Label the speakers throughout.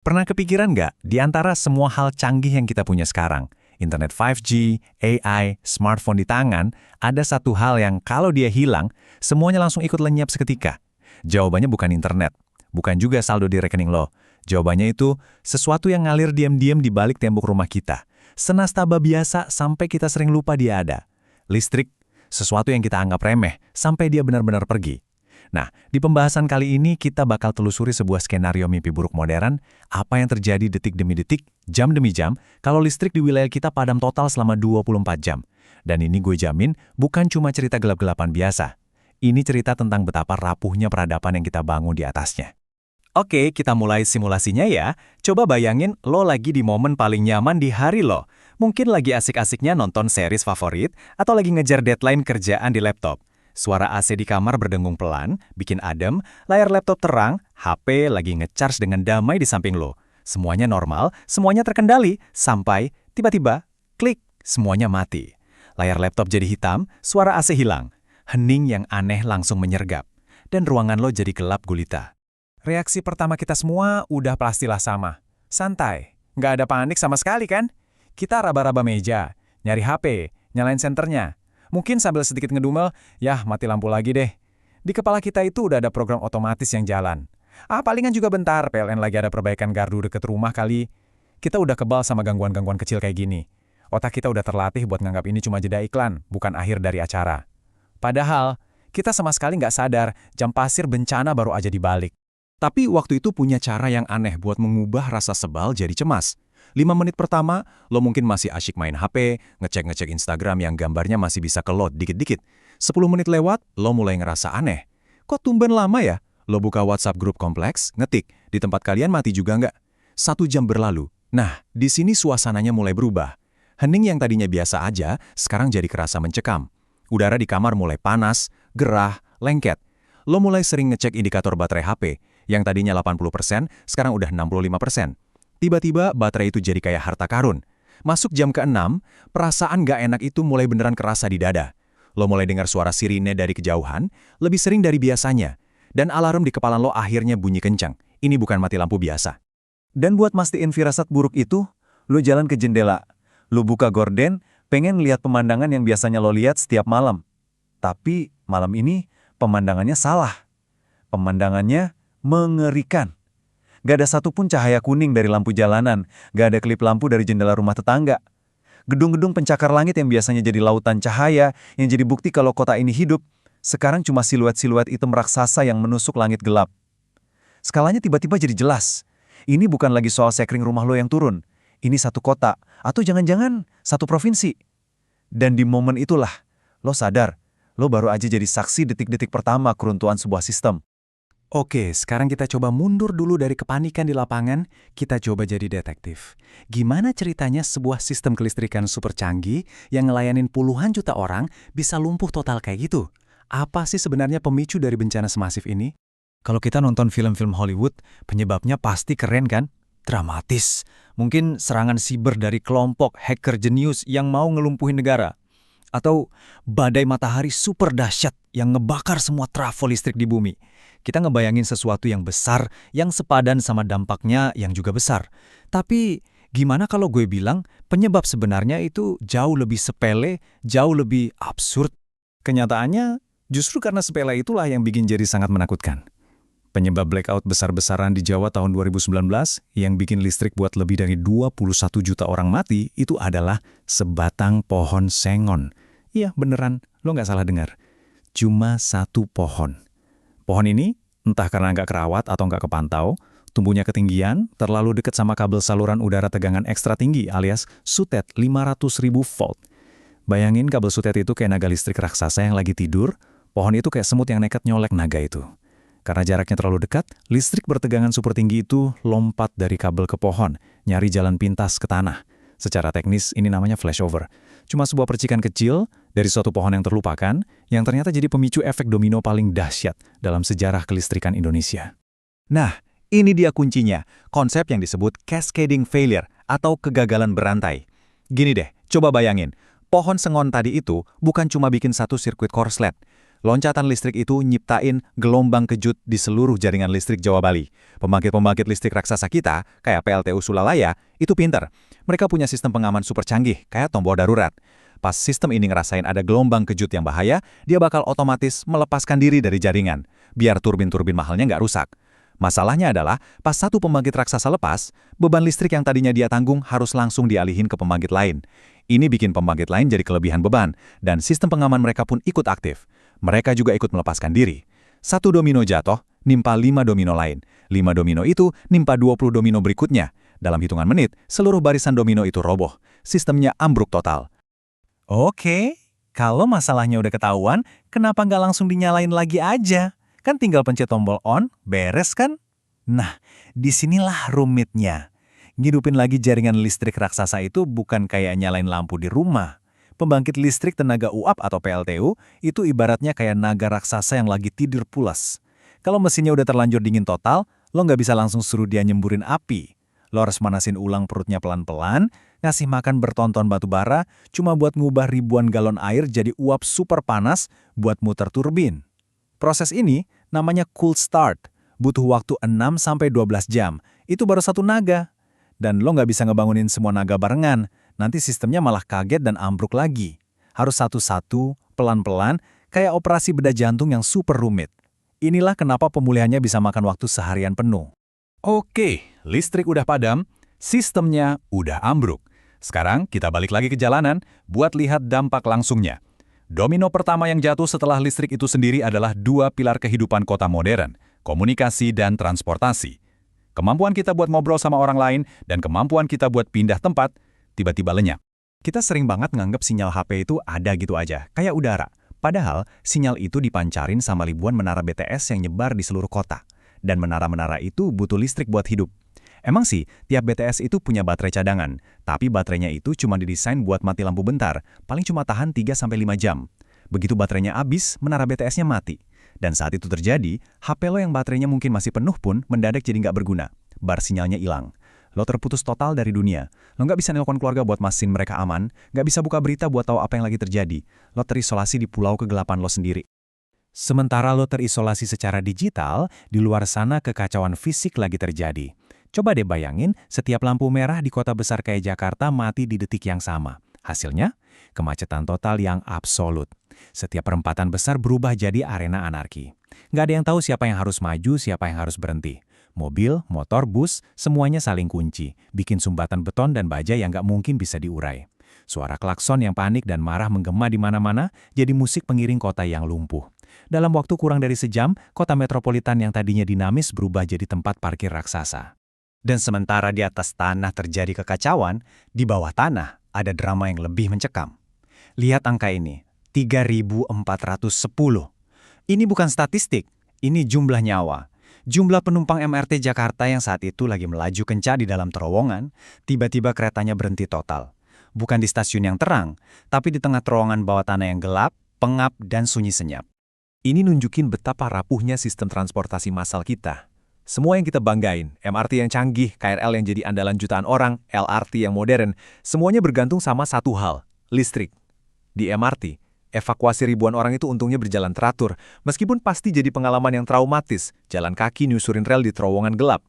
Speaker 1: Pernah kepikiran nggak, di antara semua hal canggih yang kita punya sekarang, internet 5G, AI, smartphone di tangan, ada satu hal yang kalau dia hilang, semuanya langsung ikut lenyap seketika. Jawabannya bukan internet, bukan juga saldo di rekening lo. Jawabannya itu sesuatu yang ngalir diam-diam di balik tembok rumah kita. Senastaba biasa sampai kita sering lupa dia ada. Listrik, sesuatu yang kita anggap remeh sampai dia benar-benar pergi. Nah, di pembahasan kali ini kita bakal telusuri sebuah skenario mimpi buruk modern, apa yang terjadi detik demi detik, jam demi jam, kalau listrik di wilayah kita padam total selama 24 jam. Dan ini gue jamin bukan cuma cerita gelap-gelapan biasa. Ini cerita tentang betapa rapuhnya peradaban yang kita bangun di atasnya. Oke, kita mulai simulasinya ya. Coba bayangin lo lagi di momen paling nyaman di hari lo. Mungkin lagi asik-asiknya nonton series favorit, atau lagi ngejar deadline kerjaan di laptop. Suara AC di kamar berdengung pelan, bikin adem, layar laptop terang, HP lagi ngecharge dengan damai di samping lo. Semuanya normal, semuanya terkendali, sampai tiba-tiba, klik, semuanya mati. Layar laptop jadi hitam, suara AC hilang. Hening yang aneh langsung menyergap. Dan ruangan lo jadi gelap gulita. Reaksi pertama kita semua udah pastilah sama. Santai, nggak ada panik sama sekali kan? Kita raba-raba meja, nyari HP, nyalain senternya. Mungkin sambil sedikit ngedumel, yah mati lampu lagi deh. Di kepala kita itu udah ada program otomatis yang jalan. Palingan juga bentar, PLN lagi ada perbaikan gardu deket rumah kali. Kita udah kebal sama gangguan-gangguan kecil kayak gini. Otak kita udah terlatih buat nganggap ini cuma jeda iklan, bukan akhir dari acara. Padahal, kita sama sekali nggak sadar jam pasir bencana baru aja dibalik. Tapi waktu itu punya cara yang aneh buat mengubah rasa sebal jadi cemas. 5 menit pertama, lo mungkin masih asyik main HP, ngecek-ngecek Instagram yang gambarnya masih bisa ke-load dikit-dikit. 10 menit lewat, lo mulai ngerasa aneh. Kok tumben lama ya? Lo buka WhatsApp grup kompleks, ngetik, di tempat kalian mati juga nggak? 1 jam berlalu. Nah, di sini suasananya mulai berubah. Hening yang tadinya biasa aja, sekarang jadi kerasa mencekam. Udara di kamar mulai panas, gerah, lengket. Lo mulai sering ngecek indikator baterai HP, yang tadinya 80%, sekarang udah 65%. Tiba-tiba baterai itu jadi kayak harta karun. Masuk jam ke-6, perasaan gak enak itu mulai beneran kerasa di dada. Lo mulai dengar suara sirine dari kejauhan, lebih sering dari biasanya. Dan alarm di kepala lo akhirnya bunyi kencang. Ini bukan mati lampu biasa. Dan buat mastiin firasat buruk itu, lo jalan ke jendela. Lo buka gorden, pengen lihat pemandangan yang biasanya lo lihat setiap malam. Tapi malam ini, pemandangannya salah. Pemandangannya mengerikan. Gak ada satupun cahaya kuning dari lampu jalanan, gak ada klip lampu dari jendela rumah tetangga. Gedung-gedung pencakar langit yang biasanya jadi lautan cahaya, yang jadi bukti kalau kota ini hidup, sekarang cuma siluet-siluet hitam raksasa yang menusuk langit gelap. Skalanya tiba-tiba jadi jelas. Ini bukan lagi soal sekring rumah lo yang turun. Ini satu kota, atau jangan-jangan satu provinsi. Dan di momen itulah, lo sadar, lo baru aja jadi saksi detik-detik pertama keruntuhan sebuah sistem. Oke, sekarang kita coba mundur dulu dari kepanikan di lapangan, kita coba jadi detektif. Gimana ceritanya sebuah sistem kelistrikan super canggih yang ngelayanin puluhan juta orang bisa lumpuh total kayak gitu? Apa sih sebenarnya pemicu dari bencana semasif ini? Kalau kita nonton film-film Hollywood, penyebabnya pasti keren kan? Dramatis. Mungkin serangan siber dari kelompok hacker jenius yang mau ngelumpuhin negara. Atau badai matahari super dahsyat yang ngebakar semua trafo listrik di bumi. Kita ngebayangin sesuatu yang besar, yang sepadan sama dampaknya yang juga besar. Tapi gimana kalau gue bilang penyebab sebenarnya itu jauh lebih sepele, jauh lebih absurd? Kenyataannya justru karena sepele itulah yang bikin jadi sangat menakutkan. Penyebab blackout besar-besaran di Jawa tahun 2019 yang bikin listrik buat lebih dari 21 juta orang mati itu adalah sebatang pohon sengon. Iya beneran, lo nggak salah dengar. Cuma satu pohon. Pohon ini, entah karena nggak kerawat atau nggak kepantau, tumbuhnya ketinggian, terlalu dekat sama kabel saluran udara tegangan ekstra tinggi alias sutet 500.000 volt. Bayangin kabel sutet itu kayak naga listrik raksasa yang lagi tidur, pohon itu kayak semut yang nekat nyolek naga itu. Karena jaraknya terlalu dekat, listrik bertegangan super tinggi itu lompat dari kabel ke pohon, nyari jalan pintas ke tanah. Secara teknis ini namanya flashover. Cuma sebuah percikan kecil dari suatu pohon yang terlupakan, yang ternyata jadi pemicu efek domino paling dahsyat dalam sejarah kelistrikan Indonesia. Nah, ini dia kuncinya, konsep yang disebut cascading failure atau kegagalan berantai. Gini deh, coba bayangin, pohon sengon tadi itu bukan cuma bikin satu sirkuit korslet. Loncatan listrik itu nyiptain gelombang kejut di seluruh jaringan listrik Jawa Bali. Pembangkit-pembangkit listrik raksasa kita, kayak PLTU Sulalaya, itu pinter. Mereka punya sistem pengaman super canggih, kayak tombol darurat. Pas sistem ini ngerasain ada gelombang kejut yang bahaya, dia bakal otomatis melepaskan diri dari jaringan, biar turbin-turbin mahalnya nggak rusak. Masalahnya adalah, pas satu pembangkit raksasa lepas, beban listrik yang tadinya dia tanggung harus langsung dialihin ke pembangkit lain. Ini bikin pembangkit lain jadi kelebihan beban, dan sistem pengaman mereka pun ikut aktif. Mereka juga ikut melepaskan diri. Satu domino jatuh, nimpa 5 domino lain. 5 domino itu nimpa 20 domino berikutnya. Dalam hitungan menit, seluruh barisan domino itu roboh. Sistemnya ambruk total. Oke, kalau masalahnya udah ketahuan, kenapa nggak langsung dinyalain lagi aja? Kan tinggal pencet tombol on, beres kan? Nah, disinilah rumitnya. Ngidupin lagi jaringan listrik raksasa itu bukan kayak nyalain lampu di rumah. Pembangkit listrik tenaga uap atau PLTU itu ibaratnya kayak naga raksasa yang lagi tidur pulas. Kalau mesinnya udah terlanjur dingin total, lo nggak bisa langsung suruh dia nyemburin api. Lo harus manasin ulang perutnya pelan-pelan, ngasih makan bertonton batu bara, cuma buat ngubah ribuan galon air jadi uap super panas buat muter turbin. Proses ini namanya cool start, butuh waktu 6-12 jam, itu baru satu naga. Dan lo nggak bisa ngebangunin semua naga barengan, nanti sistemnya malah kaget dan ambruk lagi. Harus satu-satu, pelan-pelan, kayak operasi bedah jantung yang super rumit. Inilah kenapa pemulihannya bisa makan waktu seharian penuh. Oke, listrik udah padam, sistemnya udah ambruk. Sekarang kita balik lagi ke jalanan buat lihat dampak langsungnya. Domino pertama yang jatuh setelah listrik itu sendiri adalah 2 pilar kehidupan kota modern, komunikasi dan transportasi. Kemampuan kita buat ngobrol sama orang lain dan kemampuan kita buat pindah tempat tiba-tiba lenyap. Kita sering banget nganggep sinyal HP itu ada gitu aja, kayak udara. Padahal, sinyal itu dipancarin sama ribuan menara BTS yang nyebar di seluruh kota. Dan menara-menara itu butuh listrik buat hidup. Emang sih, tiap BTS itu punya baterai cadangan, tapi baterainya itu cuma didesain buat mati lampu bentar, paling cuma tahan 3-5 jam. Begitu baterainya habis, menara BTS-nya mati. Dan saat itu terjadi, HP lo yang baterainya mungkin masih penuh pun mendadak jadi nggak berguna. Bar sinyalnya hilang. Lo terputus total dari dunia. Lo nggak bisa nelpon keluarga buat mastiin mereka aman, nggak bisa buka berita buat tahu apa yang lagi terjadi. Lo terisolasi di pulau kegelapan lo sendiri. Sementara lo terisolasi secara digital, di luar sana kekacauan fisik lagi terjadi. Coba deh bayangin, setiap lampu merah di kota besar kayak Jakarta mati di detik yang sama. Hasilnya, kemacetan total yang absolut. Setiap perempatan besar berubah jadi arena anarki. Nggak ada yang tahu siapa yang harus maju, siapa yang harus berhenti. Mobil, motor, bus, semuanya saling kunci, bikin sumbatan beton dan baja yang nggak mungkin bisa diurai. Suara klakson yang panik dan marah menggema di mana-mana jadi musik pengiring kota yang lumpuh. Dalam waktu kurang dari sejam, kota metropolitan yang tadinya dinamis berubah jadi tempat parkir raksasa. Dan sementara di atas tanah terjadi kekacauan, di bawah tanah ada drama yang lebih mencekam. Lihat angka ini, 3.410. Ini bukan statistik, ini jumlah nyawa. Jumlah penumpang MRT Jakarta yang saat itu lagi melaju kencang di dalam terowongan, tiba-tiba keretanya berhenti total. Bukan di stasiun yang terang, tapi di tengah terowongan bawah tanah yang gelap, pengap, dan sunyi senyap. Ini nunjukin betapa rapuhnya sistem transportasi massal kita. Semua yang kita banggain, MRT yang canggih, KRL yang jadi andalan jutaan orang, LRT yang modern, semuanya bergantung sama satu hal, listrik. Di MRT, evakuasi ribuan orang itu untungnya berjalan teratur, meskipun pasti jadi pengalaman yang traumatis, jalan kaki nyusurin rel di terowongan gelap.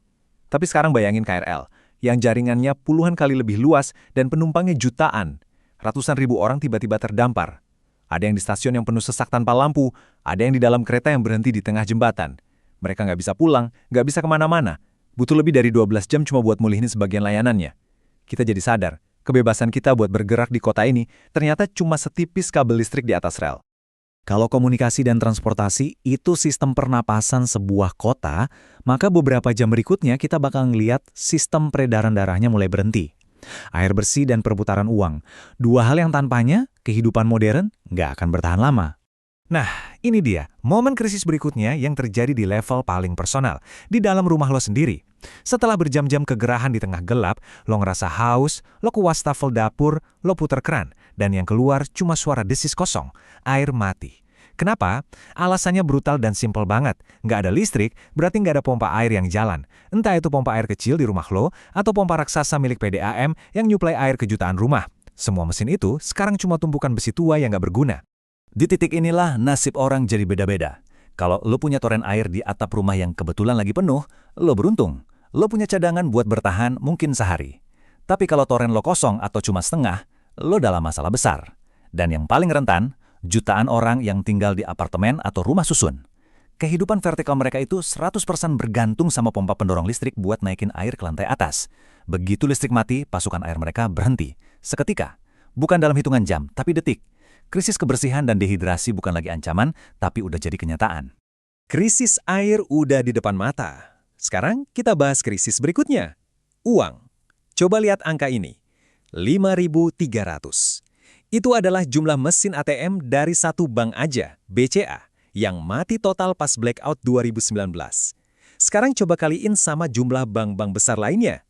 Speaker 1: Tapi sekarang bayangin KRL, yang jaringannya puluhan kali lebih luas dan penumpangnya jutaan. Ratusan ribu orang tiba-tiba terdampar. Ada yang di stasiun yang penuh sesak tanpa lampu, ada yang di dalam kereta yang berhenti di tengah jembatan. Mereka nggak bisa pulang, nggak bisa kemana-mana. Butuh lebih dari 12 jam cuma buat mulihin sebagian layanannya. Kita jadi sadar, kebebasan kita buat bergerak di kota ini ternyata cuma setipis kabel listrik di atas rel. Kalau komunikasi dan transportasi itu sistem pernapasan sebuah kota, maka beberapa jam berikutnya kita bakal ngeliat sistem peredaran darahnya mulai berhenti. Air bersih dan perputaran uang. Dua hal yang tanpanya, kehidupan modern nggak akan bertahan lama. Nah, ini dia, momen krisis berikutnya yang terjadi di level paling personal, di dalam rumah lo sendiri. Setelah berjam-jam kegerahan di tengah gelap, lo ngerasa haus, lo ke wastafel dapur, lo puter keran, dan yang keluar cuma suara desis kosong, air mati. Kenapa? Alasannya brutal dan simpel banget. Nggak ada listrik, berarti nggak ada pompa air yang jalan. Entah itu pompa air kecil di rumah lo, atau pompa raksasa milik PDAM yang nyuplai air ke jutaan rumah. Semua mesin itu sekarang cuma tumpukan besi tua yang nggak berguna. Di titik inilah nasib orang jadi beda-beda. Kalau lo punya toren air di atap rumah yang kebetulan lagi penuh, lo beruntung. Lo punya cadangan buat bertahan mungkin sehari. Tapi kalau toren lo kosong atau cuma setengah, lo dalam masalah besar. Dan yang paling rentan, jutaan orang yang tinggal di apartemen atau rumah susun. Kehidupan vertikal mereka itu 100% bergantung sama pompa pendorong listrik buat naikin air ke lantai atas. Begitu listrik mati, pasukan air mereka berhenti. Seketika. Bukan dalam hitungan jam, tapi detik. Krisis kebersihan dan dehidrasi bukan lagi ancaman, tapi udah jadi kenyataan.
Speaker 2: Krisis air udah di depan mata. Sekarang kita bahas krisis berikutnya. Uang. Coba lihat angka ini. 5.300. Itu adalah jumlah mesin ATM dari satu bank aja, BCA, yang mati total pas blackout 2019. Sekarang coba kaliin sama jumlah bank-bank besar lainnya.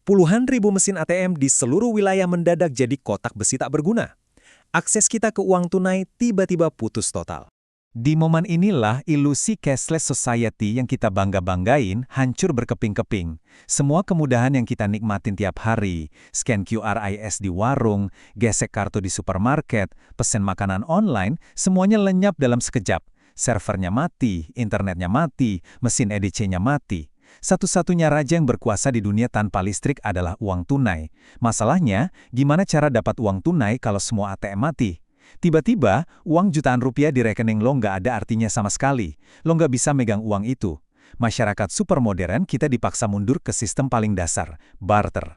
Speaker 2: Puluhan ribu mesin ATM di seluruh wilayah mendadak jadi kotak besi tak berguna. Akses kita ke uang tunai tiba-tiba putus total.
Speaker 1: Di momen inilah ilusi cashless society yang kita bangga-banggain hancur berkeping-keping. Semua kemudahan yang kita nikmatin tiap hari, scan QRIS di warung, gesek kartu di supermarket, pesen makanan online, semuanya lenyap dalam sekejap. Servernya mati, internetnya mati, mesin EDC-nya mati. Satu-satunya raja yang berkuasa di dunia tanpa listrik adalah uang tunai. Masalahnya, gimana cara dapat uang tunai kalau semua ATM mati? Tiba-tiba, uang jutaan rupiah di rekening lo nggak ada artinya sama sekali. Lo nggak bisa megang uang itu. Masyarakat supermodern kita dipaksa mundur ke sistem paling dasar, barter.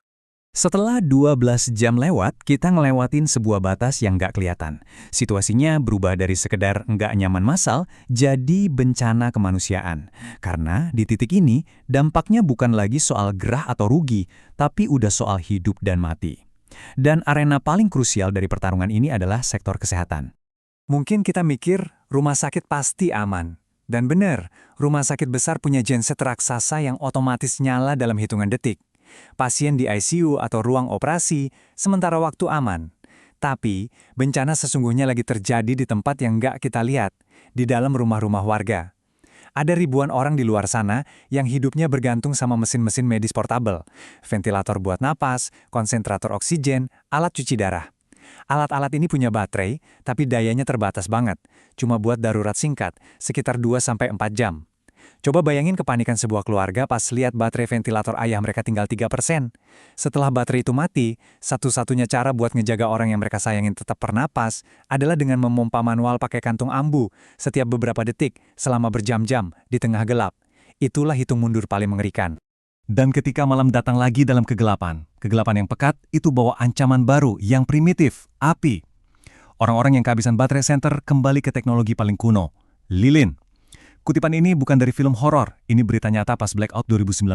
Speaker 1: Setelah 12 jam lewat, kita ngelewatin sebuah batas yang nggak kelihatan. Situasinya berubah dari sekedar nggak nyaman massal, jadi bencana kemanusiaan. Karena di titik ini, dampaknya bukan lagi soal gerah atau rugi, tapi udah soal hidup dan mati. Dan arena paling krusial dari pertarungan ini adalah sektor kesehatan. Mungkin kita mikir, rumah sakit pasti aman. Dan benar, rumah sakit besar punya genset raksasa yang otomatis nyala dalam hitungan detik. Pasien di ICU atau ruang operasi, sementara waktu aman. Tapi, bencana sesungguhnya lagi terjadi di tempat yang nggak kita lihat, di dalam rumah-rumah warga. Ada ribuan orang di luar sana yang hidupnya bergantung sama mesin-mesin medis portabel, ventilator buat napas, konsentrator oksigen, alat cuci darah. Alat-alat ini punya baterai, tapi dayanya terbatas banget, cuma buat darurat singkat, sekitar 2-4 jam. Coba bayangin kepanikan sebuah keluarga pas lihat baterai ventilator ayah mereka tinggal 3%. Setelah baterai itu mati, satu-satunya cara buat ngejaga orang yang mereka sayangin tetap bernapas adalah dengan memompa manual pakai kantung ambu setiap beberapa detik selama berjam-jam di tengah gelap. Itulah hitung mundur paling mengerikan. Dan ketika malam datang lagi dalam kegelapan yang pekat itu bawa ancaman baru yang primitif, api. Orang-orang yang kehabisan baterai senter kembali ke teknologi paling kuno, lilin. Kutipan ini bukan dari film horor, ini berita nyata pas blackout 2019.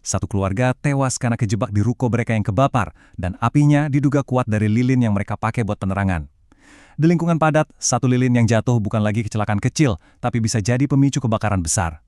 Speaker 1: Satu keluarga tewas karena kejebak di ruko mereka yang kebakar, dan apinya diduga kuat dari lilin yang mereka pakai buat penerangan. Di lingkungan padat, satu lilin yang jatuh bukan lagi kecelakaan kecil, tapi bisa jadi pemicu kebakaran besar.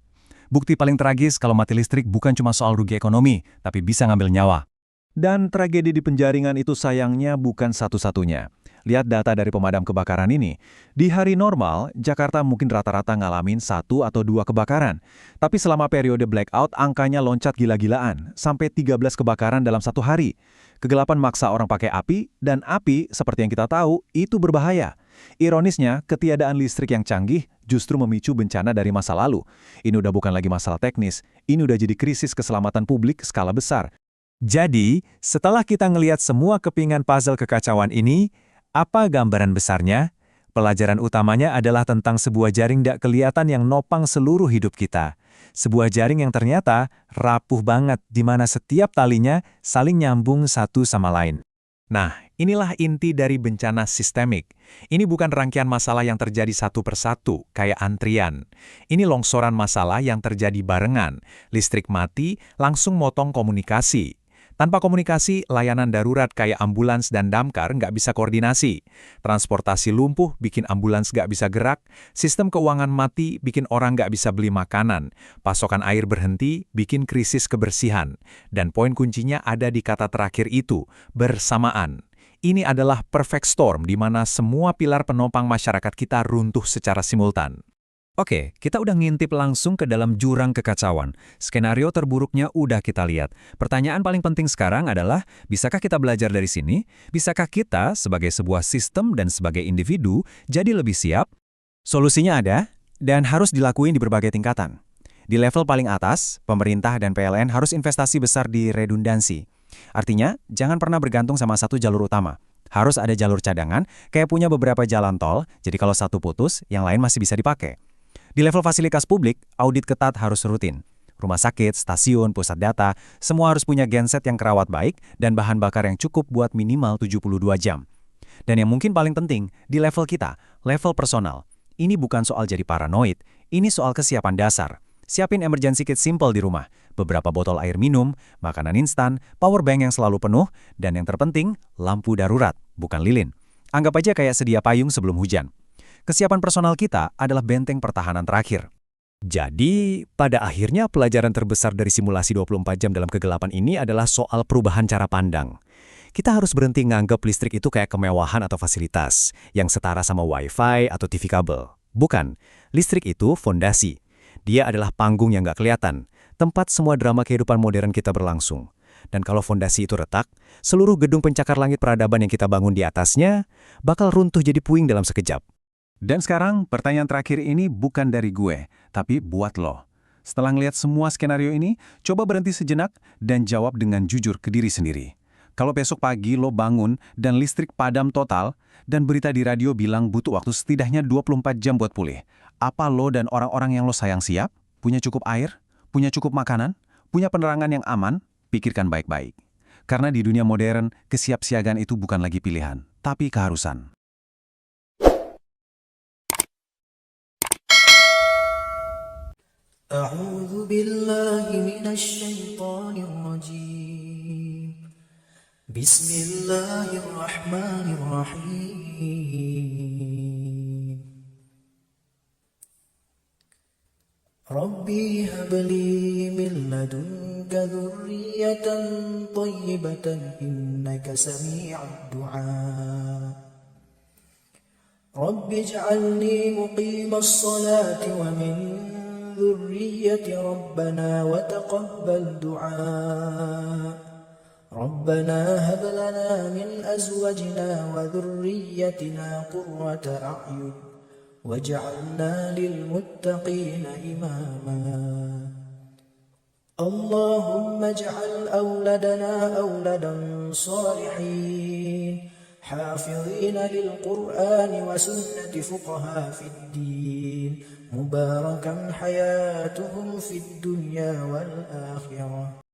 Speaker 1: Bukti paling tragis kalau mati listrik bukan cuma soal rugi ekonomi, tapi bisa ngambil nyawa. Dan tragedi di penjaringan itu sayangnya bukan satu-satunya. Lihat data dari pemadam kebakaran ini. Di hari normal, Jakarta mungkin rata-rata ngalamin 1 atau 2 kebakaran. Tapi selama periode blackout, angkanya loncat gila-gilaan, sampai 13 kebakaran dalam satu hari. Kegelapan maksa orang pakai api, dan api, seperti yang kita tahu, itu berbahaya. Ironisnya, ketiadaan listrik yang canggih justru memicu bencana dari masa lalu. Ini udah bukan lagi masalah teknis, ini udah jadi krisis keselamatan publik skala besar. Jadi, setelah kita ngelihat semua kepingan puzzle kekacauan ini, apa gambaran besarnya? Pelajaran utamanya adalah tentang sebuah jaring tidak kelihatan yang nopang seluruh hidup kita. Sebuah jaring yang ternyata rapuh banget, di mana setiap talinya saling nyambung satu sama lain. Nah, inilah inti dari bencana sistemik. Ini bukan rangkaian masalah yang terjadi satu persatu, kayak antrian. Ini longsoran masalah yang terjadi barengan. Listrik mati, langsung motong komunikasi. Tanpa komunikasi, layanan darurat kayak ambulans dan damkar nggak bisa koordinasi. Transportasi lumpuh bikin ambulans nggak bisa gerak, sistem keuangan mati bikin orang nggak bisa beli makanan, pasokan air berhenti bikin krisis kebersihan. Dan poin kuncinya ada di kata terakhir itu, bersamaan. Ini adalah perfect storm di mana semua pilar penopang masyarakat kita runtuh secara simultan.
Speaker 2: Oke, kita udah ngintip langsung ke dalam jurang kekacauan. Skenario terburuknya udah kita lihat. Pertanyaan paling penting sekarang adalah, bisakah kita belajar dari sini? Bisakah kita, sebagai sebuah sistem dan sebagai individu, jadi lebih siap?
Speaker 1: Solusinya ada, dan harus dilakuin di berbagai tingkatan. Di level paling atas, pemerintah dan PLN harus investasi besar di redundansi. Artinya, jangan pernah bergantung sama satu jalur utama. Harus ada jalur cadangan, kayak punya beberapa jalan tol, jadi kalau satu putus, yang lain masih bisa dipakai. Di level fasilitas publik, audit ketat harus rutin. Rumah sakit, stasiun, pusat data, semua harus punya genset yang kerawat baik dan bahan bakar yang cukup buat minimal 72 jam. Dan yang mungkin paling penting, di level kita, level personal. Ini bukan soal jadi paranoid, ini soal kesiapan dasar. Siapin emergency kit simple di rumah, beberapa botol air minum, makanan instan, power bank yang selalu penuh, dan yang terpenting, lampu darurat, bukan lilin. Anggap aja kayak sedia payung sebelum hujan. Kesiapan personal kita adalah benteng pertahanan terakhir.
Speaker 2: Jadi, pada akhirnya pelajaran terbesar dari simulasi 24 jam dalam kegelapan ini adalah soal perubahan cara pandang. Kita harus berhenti nganggap listrik itu kayak kemewahan atau fasilitas, yang setara sama wifi atau TV kabel. Bukan, listrik itu fondasi. Dia adalah panggung yang nggak kelihatan, tempat semua drama kehidupan modern kita berlangsung. Dan kalau fondasi itu retak, seluruh gedung pencakar langit peradaban yang kita bangun di atasnya bakal runtuh jadi puing dalam sekejap.
Speaker 1: Dan sekarang, pertanyaan terakhir ini bukan dari gue, tapi buat lo. Setelah ngeliat semua skenario ini, coba berhenti sejenak dan jawab dengan jujur ke diri sendiri. Kalau besok pagi lo bangun dan listrik padam total, dan berita di radio bilang butuh waktu setidaknya 24 jam buat pulih, apa lo dan orang-orang yang lo sayang siap? Punya cukup air? Punya cukup makanan? Punya penerangan yang aman? Pikirkan baik-baik. Karena di dunia modern, kesiapsiagaan itu bukan lagi pilihan, tapi keharusan.
Speaker 3: أعوذ بالله من الشيطان الرجيم بسم الله الرحمن الرحيم ربي هب لي من لدنك ذرية طيبة إنك سميع الدعاء رب اجعلني مقيم الصلاة ومن ذرية ربنا وتقبل دعاء ربنا هب لنا من أزواجنا وذريتنا قرة أعين واجعلنا للمتقين إماما اللهم اجعل أولادنا أولادا صالحين حافظين للقرآن وسنة فقهاء في الدين مباركا حياتهم في الدنيا والآخرة